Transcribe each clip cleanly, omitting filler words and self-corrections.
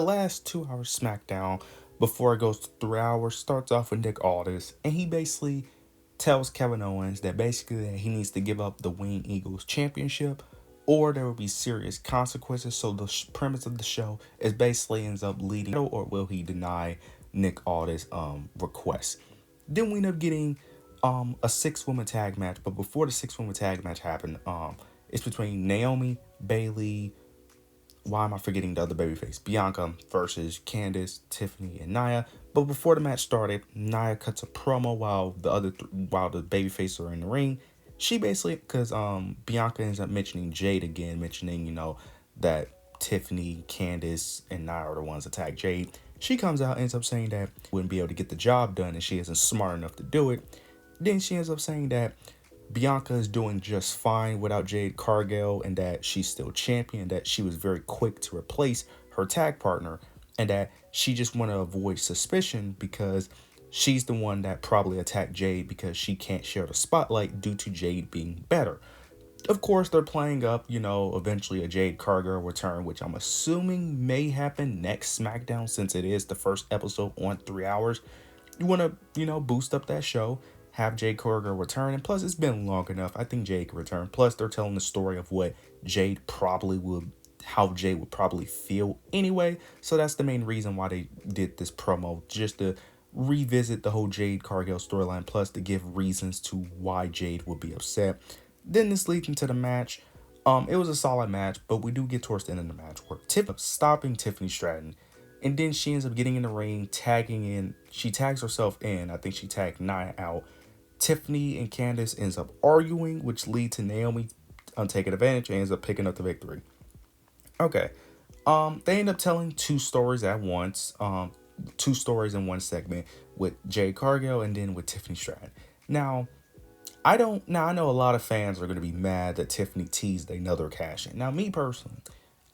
The last 2 hours Smackdown, before it goes to 3 hours, starts off with Nick Aldis, and he basically tells Kevin Owens that basically that he needs to give up the Winged Eagles championship or there will be serious consequences. So the premise of the show is basically ends up leading, or will he deny Nick Aldis request. Then we end up getting a 6 woman tag match, but before the 6 woman tag match happened, it's between Naomi, Bailey, why am I forgetting the other babyface? Bianca versus Candice, Tiffany, and Nia. But before the match started, Nia cuts a promo while while the babyfaces are in the ring. She basically, because Bianca ends up mentioning Jade again, mentioning that Tiffany, Candice, and Nia are the ones that attack Jade. She comes out, ends up saying that wouldn't be able to get the job done, and she isn't smart enough to do it. Then she ends up saying that Bianca is doing just fine without Jade Cargill and that she's still champion, that she was very quick to replace her tag partner, and that she just want to avoid suspicion because she's the one that probably attacked Jade because she can't share the spotlight due to Jade being better. Of course, they're playing up, eventually a Jade Cargill return, which I'm assuming may happen next SmackDown since it is the first episode on 3 hours. You want to, boost up that show, have Jade Cargill return, and plus it's been long enough. I think Jade can return. Plus they're telling the story of what Jade probably would, how Jade would probably feel anyway. So that's the main reason why they did this promo, just to revisit the whole Jade Cargill storyline, plus to give reasons to why Jade would be upset. Then this leads into the match. It was a solid match, but we do get towards the end of the match where Tiff stopping Tiffany Stratton. And then she ends up getting in the ring, tagging in. She tags herself in. I think she tagged Nia out. Tiffany and Candice ends up arguing, which leads to Naomi taking advantage and ends up picking up the victory. Okay. They end up telling 2 stories at once. 2 stories in one segment with Jade Cargill and then with Tiffany Stratton. Now, I know a lot of fans are gonna be mad that Tiffany teased another cash in. Now, me personally,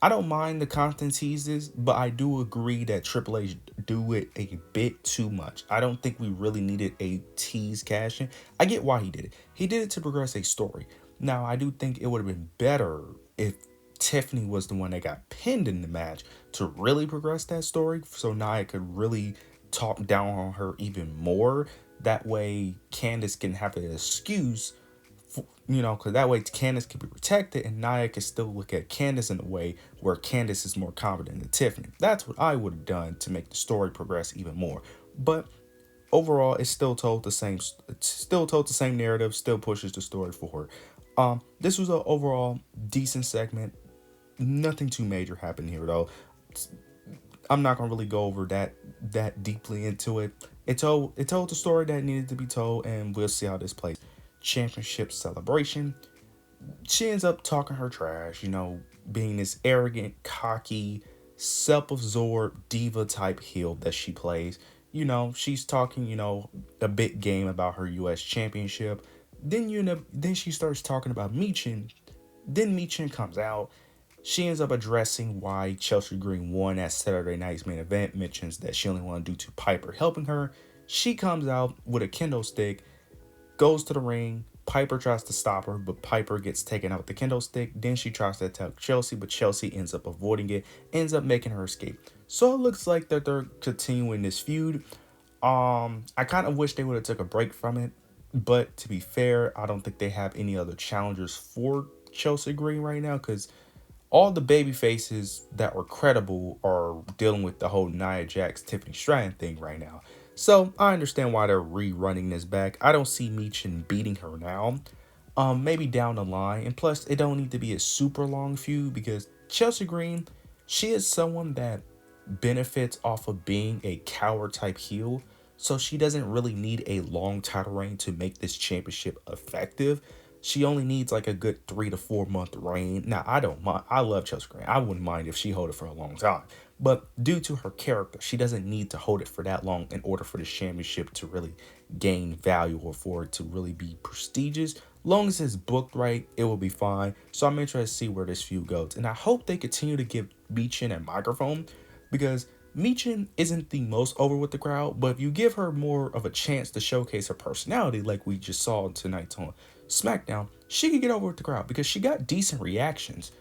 I don't mind the constant teases, but I do agree that Triple H do it a bit too much. I don't think we really needed a tease cash in. I get why he did it. He did it to progress a story. Now, I do think it would have been better if Tiffany was the one that got pinned in the match to really progress that story, so Nia could really talk down on her even more. That way, Candice can have an excuse, because that way Candice can be protected and Nia can still look at Candice in a way where Candice is more confident than Tiffany. That's what I would have done to make the story progress even more. But overall, it's still told the same narrative, still pushes the story forward. This was an overall decent segment. Nothing too major happened here though. I'm not gonna really go over that deeply into it. It told the story that needed to be told, and we'll see how this plays. Championship celebration. She ends up talking her trash, being this arrogant, cocky, self-absorbed diva type heel that she plays. She's talking, a big game about her US championship. Then she starts talking about Michin. Then Michin comes out. She ends up addressing why Chelsea Green won at Saturday night's main event, mentions that she only won due to Piper helping her. She comes out with a kendo stick, goes to the ring. Piper tries to stop her, but Piper gets taken out with the kendo stick. Then she tries to attack Chelsea, but Chelsea ends up avoiding it, ends up making her escape. So it looks like that they're continuing this feud. I kind of wish they would have took a break from it, but to be fair, I don't think they have any other challengers for Chelsea Green right now because all the baby faces that were credible are dealing with the whole Nia Jax, Tiffany Stratton thing right now. So I understand why they're rerunning this back. I don't see Michin beating her now. Maybe down the line. And plus, it don't need to be a super long feud because Chelsea Green, she is someone that benefits off of being a coward type heel. So she doesn't really need a long title reign to make this championship effective. She only needs like a good 3 to 4 month reign. Now, I don't mind. I love Chelsea Green. I wouldn't mind if she hold it for a long time. But due to her character, she doesn't need to hold it for that long in order for the championship to really gain value or for it to really be prestigious. Long as it's booked right, it will be fine. So I'm interested to see where this feud goes. And I hope they continue to give Michin a microphone because Michin isn't the most over with the crowd, but if you give her more of a chance to showcase her personality like we just saw tonight on SmackDown, she could get over with the crowd because she got decent reactions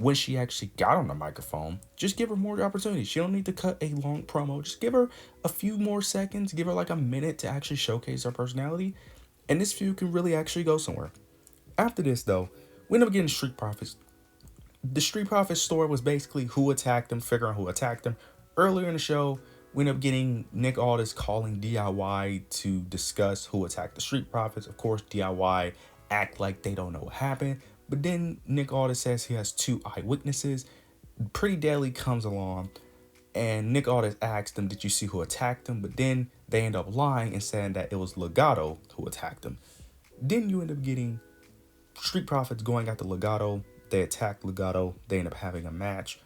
when she actually got on the microphone, just give her more opportunities. She don't need to cut a long promo. Just give her a few more seconds. Give her like a minute to actually showcase her personality. And this feud can really actually go somewhere. After this, though, we end up getting Street Profits. The Street Profits story was basically who attacked them, figuring out who attacked them. Earlier in the show, we end up getting Nick Aldis calling DIY to discuss who attacked the Street Profits. Of course, DIY act like they don't know what happened. But then Nick Aldis says he has two eyewitnesses. Pretty Deadly comes along, and Nick Aldis asks them, did you see who attacked them? But then they end up lying and saying that it was Legato who attacked them. Then you end up getting Street Profits going after Legato. They attack Legato. They end up having a match,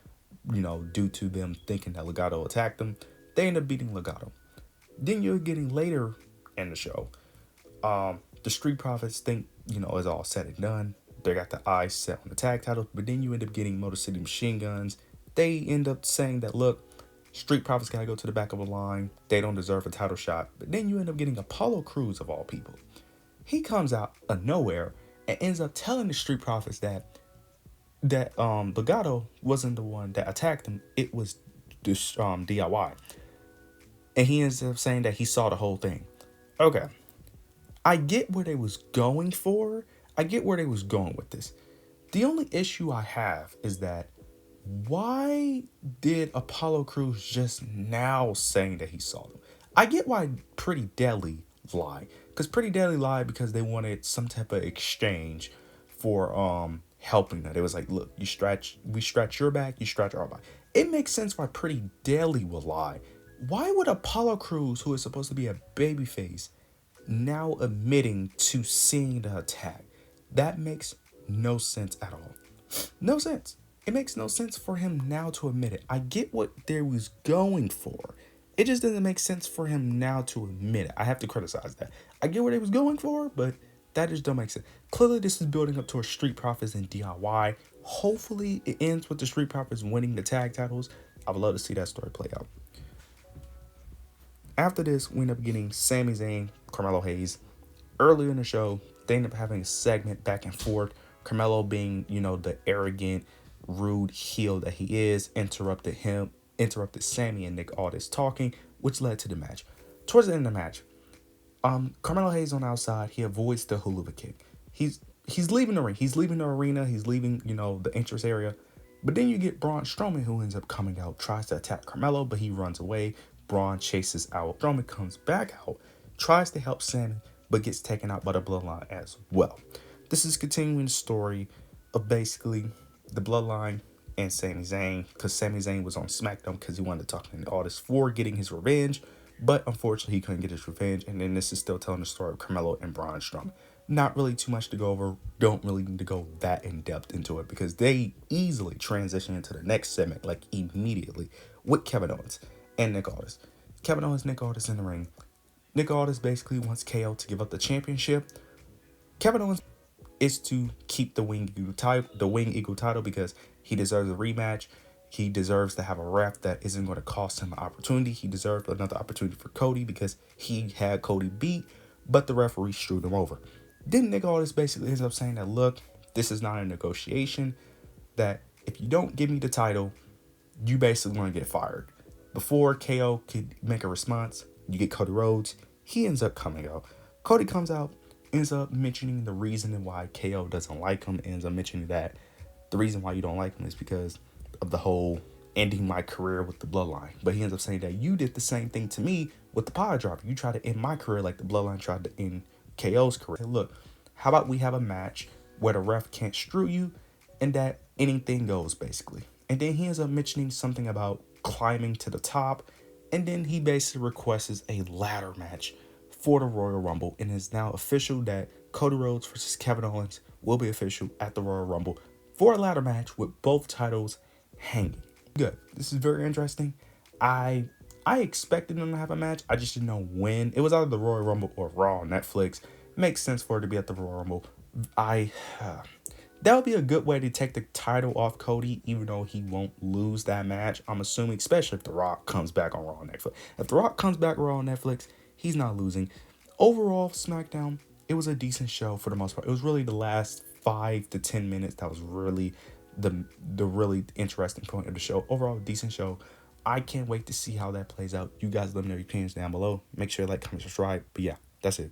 due to them thinking that Legato attacked them. They end up beating Legato. Then you're getting later in the show, the Street Profits think, it's all said and done. They got the eyes set on the tag titles, but then you end up getting Motor City Machine Guns. They end up saying that, look, Street Profits got to go to the back of the line. They don't deserve a title shot. But then you end up getting Apollo Crews, of all people. He comes out of nowhere and ends up telling the Street Profits that Legato wasn't the one that attacked him. It was DIY. And he ends up saying that he saw the whole thing. Okay. I get where they was going for. I get where they was going with this. The only issue I have is that why did Apollo Crews just now saying that he saw them? I get why Pretty Deadly lied. Because Pretty Deadly lied because they wanted some type of exchange for helping them. It was like, look, we stretch your back, you stretch our back. It makes sense why Pretty Deadly would lie. Why would Apollo Crews, who is supposed to be a babyface, now admitting to seeing the attack? That makes no sense at all. No sense. It makes no sense for him now to admit it. I get what they was going for. It just doesn't make sense for him now to admit it. I have to criticize that. I get what they was going for, but that just don't make sense. Clearly, this is building up towards Street Profits and DIY. Hopefully, it ends with the Street Profits winning the tag titles. I would love to see that story play out. After this, we end up getting Sami Zayn, Carmelo Hayes. Earlier in the show, they end up having a segment back and forth. Carmelo being, the arrogant, rude heel that he is, interrupted Sami and Nick Aldis talking, which led to the match. Towards the end of the match, Carmelo Hayes on the outside, he avoids the Huluva kick. He's leaving the ring. He's leaving the arena. He's leaving, the entrance area. But then you get Braun Strowman, who ends up coming out, tries to attack Carmelo, but he runs away. Braun chases out. Strowman comes back out, tries to help Sami, but gets taken out by the Bloodline as well. This is continuing the story of basically the Bloodline and Sami Zayn, because Sami Zayn was on Smackdown because he wanted to talk to Aldis for getting his revenge, but unfortunately he couldn't get his revenge. And then this is still telling the story of Carmelo and Braun Strowman. Not really too much to go over. Don't really need to go that in depth into it because they easily transition into the next segment like immediately with Kevin Owens and Nick Aldis. Kevin Owens, Nick Aldis in the ring. Nick Aldis basically wants KO to give up the championship. Kevin Owens is to keep the Wing Eagle title because he deserves a rematch. He deserves to have a ref that isn't going to cost him an opportunity. He deserved another opportunity for Cody because he had Cody beat, but the referee screwed him over. Then Nick Aldis basically ends up saying that, look, this is not a negotiation, that if you don't give me the title, you basically want to get fired. Before KO could make a response, you get Cody Rhodes. He ends up coming out. Cody comes out, ends up mentioning the reason why KO doesn't like him, ends up mentioning that the reason why you don't like him is because of the whole ending my career with the Bloodline. But he ends up saying that you did the same thing to me with the power driver. You tried to end my career like the Bloodline tried to end KO's career. Hey, look, how about we have a match where the ref can't screw you and that anything goes, basically. And then he ends up mentioning something about climbing to the top, and then he basically requests a ladder match for the Royal Rumble, and it's now official that Cody Rhodes versus Kevin Owens will be official at the Royal Rumble for a ladder match with both titles hanging. Good. This is very interesting. I expected them to have a match. I just didn't know when. It was either the Royal Rumble or Raw on Netflix. Makes sense for it to be at the Royal Rumble. That would be a good way to take the title off Cody, even though he won't lose that match. I'm assuming, especially if The Rock comes back on Raw on Netflix. If The Rock comes back Raw on Netflix, he's not losing. Overall, SmackDown, it was a decent show for the most part. It was really the last 5 to 10 minutes that was really the really interesting point of the show. Overall, decent show. I can't wait to see how that plays out. You guys let me know your opinions down below. Make sure to like, comment, subscribe. But yeah, that's it.